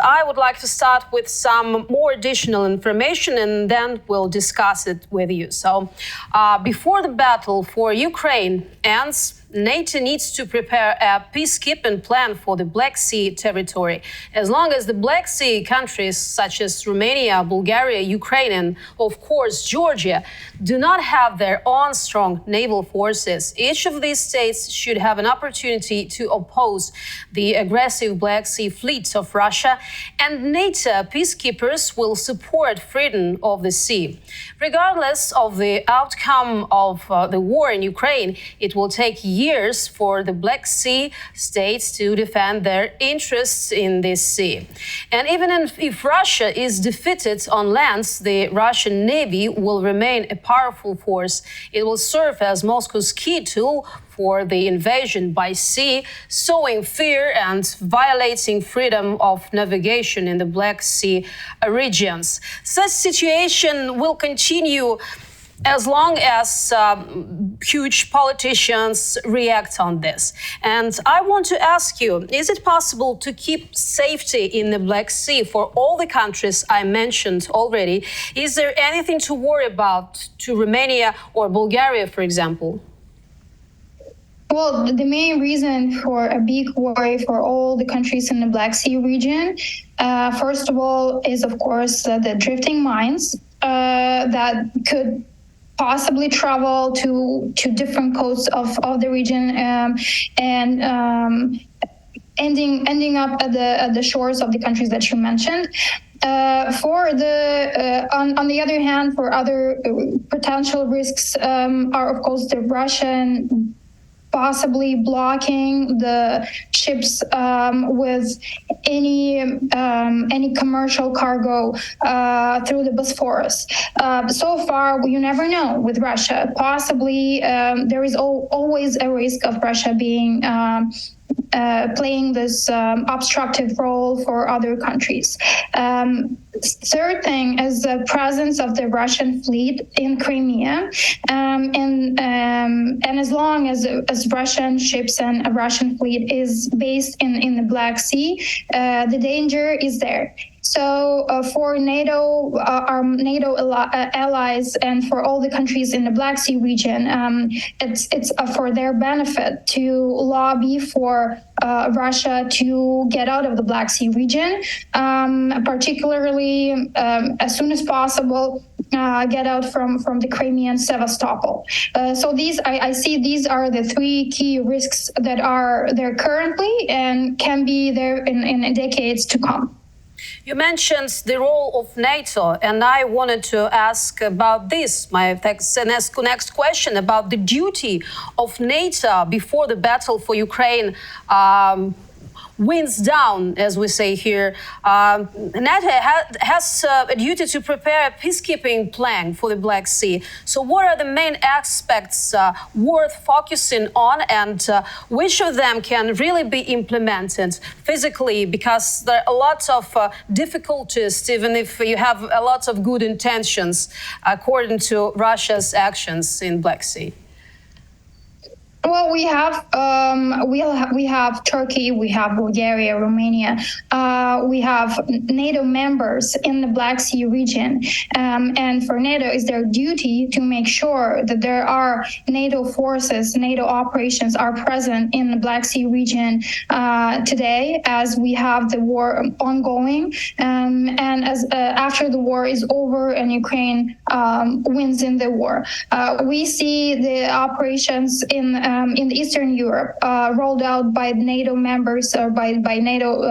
I would like to start with some more additional information and then we'll discuss it with you. So before the battle for Ukraine ends, NATO needs to prepare a peacekeeping plan for the Black Sea territory. As long as the Black Sea countries such as Romania, Bulgaria, Ukraine, and of course Georgia do not have their own strong naval forces, each of these states should have an opportunity to oppose the aggressive Black Sea fleets of Russia, and NATO peacekeepers will support freedom of the sea. Regardless of the outcome of the war in Ukraine, it will take years for the Black Sea states to defend their interests in this sea. And even if Russia is defeated on land, the Russian Navy will remain a powerful force. It will serve as Moscow's key tool for the invasion by sea, sowing fear and violating freedom of navigation in the Black Sea regions. Such situation will continue as long as huge politicians react on this. And I want to ask you, is it possible to keep safety in the Black Sea for all the countries I mentioned already? Is there anything to worry about to Romania or Bulgaria, for example? Well, the main reason for a big worry for all the countries in the Black Sea region, first of all, is of course the drifting mines that could possibly travel to different coasts of the region and ending up at the shores of the countries that you mentioned. On the other hand, for other potential risks are of course the Russian possibly blocking the ships with any commercial cargo through the Bosphorus. So far, you never know with Russia. Possibly, there is always a risk of Russia being playing this obstructive role for other countries. Third thing is the presence of the Russian fleet in Crimea, and as long as Russian ships and a Russian fleet is based in the Black Sea, the danger is there. So for NATO, our NATO allies, and for all the countries in the Black Sea region, it's for their benefit to lobby for Russia to get out of the Black Sea region, particularly as soon as possible. Get out from the Crimea and Sevastopol. So I see these are the three key risks that are there currently and can be there in decades to come. You mentioned the role of NATO, and I wanted to ask about this. My next question about the duty of NATO before the battle for Ukraine winds down, as we say here. NATO has a duty to prepare a peacekeeping plan for the Black Sea. So what are the main aspects worth focusing on, and which of them can really be implemented physically? Because there are a lot of difficulties, even if you have a lot of good intentions, according to Russia's actions in Black Sea. Well, we have Turkey, we have Bulgaria, Romania, we have NATO members in the Black Sea region, and for NATO, it's their duty to make sure that there are NATO forces, NATO operations are present in the Black Sea region today, as we have the war ongoing, and as after the war is over and Ukraine wins in the war, we see the operations in the Eastern Europe rolled out by NATO members or by NATO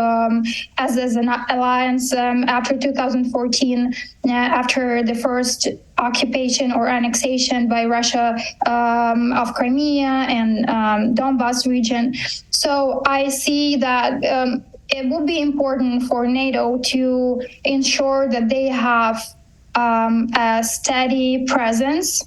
as an alliance after 2014, after the first occupation or annexation by Russia of Crimea and Donbas region. So I see that it will be important for NATO to ensure that they have a steady presence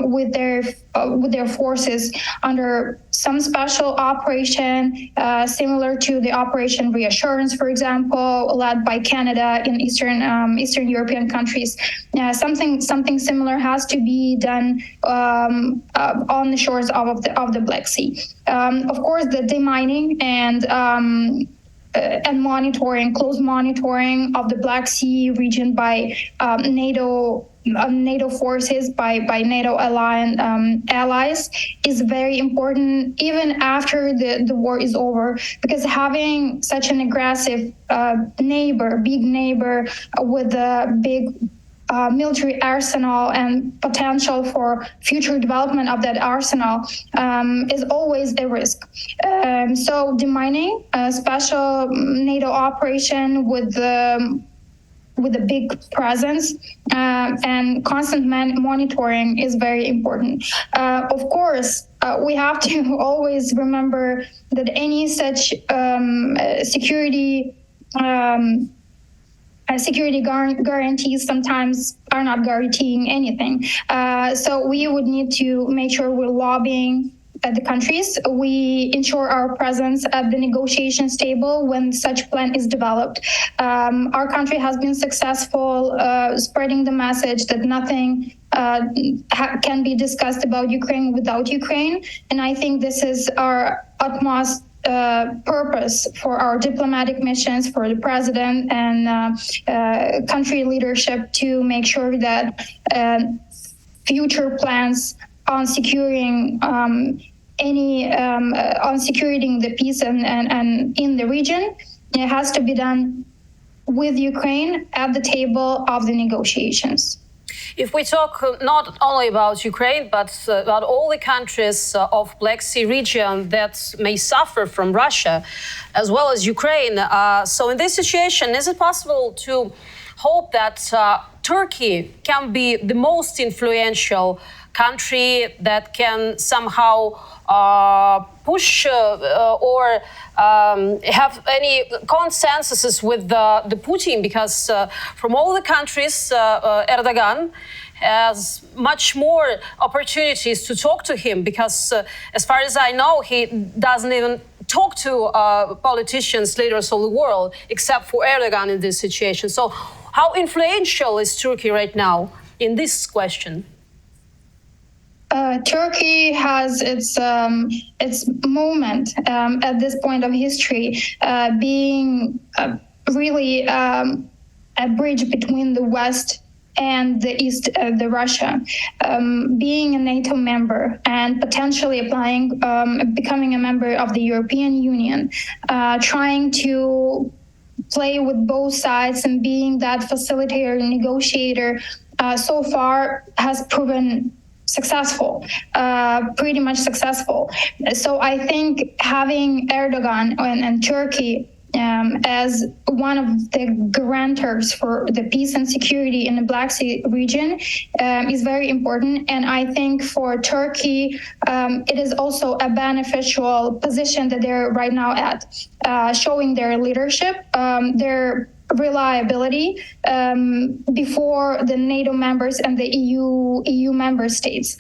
with their forces under some special operation, similar to the Operation Reassurance, for example, led by Canada in Eastern European countries. Something similar has to be done on the shores of the Black Sea. Of course, the demining and and close monitoring of the Black Sea region by NATO forces, by NATO allies is very important even after the war is over, because having such an aggressive big neighbor with a big military arsenal and potential for future development of that arsenal is always a risk. So demining a special NATO operation with a big presence and constant monitoring is very important. Of course, we have to always remember that any such security guarantees sometimes are not guaranteeing anything. So we would need to make sure we're lobbying at the countries. We ensure our presence at the negotiations table when such plan is developed. Our country has been successful spreading the message that nothing can be discussed about Ukraine without Ukraine. And I think this is our utmost purpose for our diplomatic missions, for the president and country leadership, to make sure that future plans on securing the peace and in the region, it has to be done with Ukraine at the table of the negotiations. If we talk not only about Ukraine, but about all the countries of Black Sea region that may suffer from Russia, as well as Ukraine. So in this situation, is it possible to hope that Turkey can be the most influential country that can somehow push or have any consensuses with the Putin? Because from all the countries, Erdogan has much more opportunities to talk to him, because as far as I know, he doesn't even talk to politicians, leaders of the world, except for Erdogan in this situation. So how influential is Turkey right now in this question? Turkey has its moment at this point of history, being really a bridge between the West and the East, the Russia, being a NATO member and potentially becoming a member of the European Union, trying to play with both sides and being that facilitator and negotiator, so far has proven successful, pretty much successful. So I think having Erdogan and Turkey as one of the guarantors for the peace and security in the Black Sea region is very important. And I think for Turkey, it is also a beneficial position that they're right now at, showing their leadership, their reliability before the NATO members and the EU member states.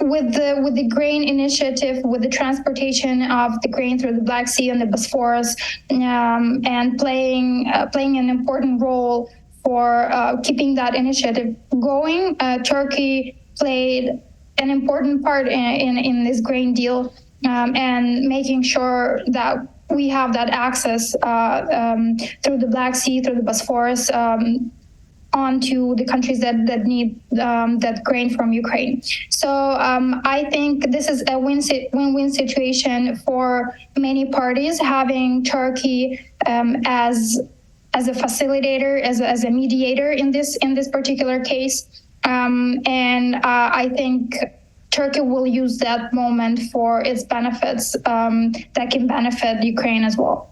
With the grain initiative, with the transportation of the grain through the Black Sea and the Bosphorus, and playing an important role for keeping that initiative going, Turkey played an important part in this grain deal, and making sure that we have that access through the Black Sea, through the Bosphorus, onto the countries that need that grain from Ukraine. So I think this is a win-win situation for many parties, having Turkey as a facilitator, as a mediator in this particular case, and I think Turkey will use that moment for its benefits that can benefit Ukraine as well.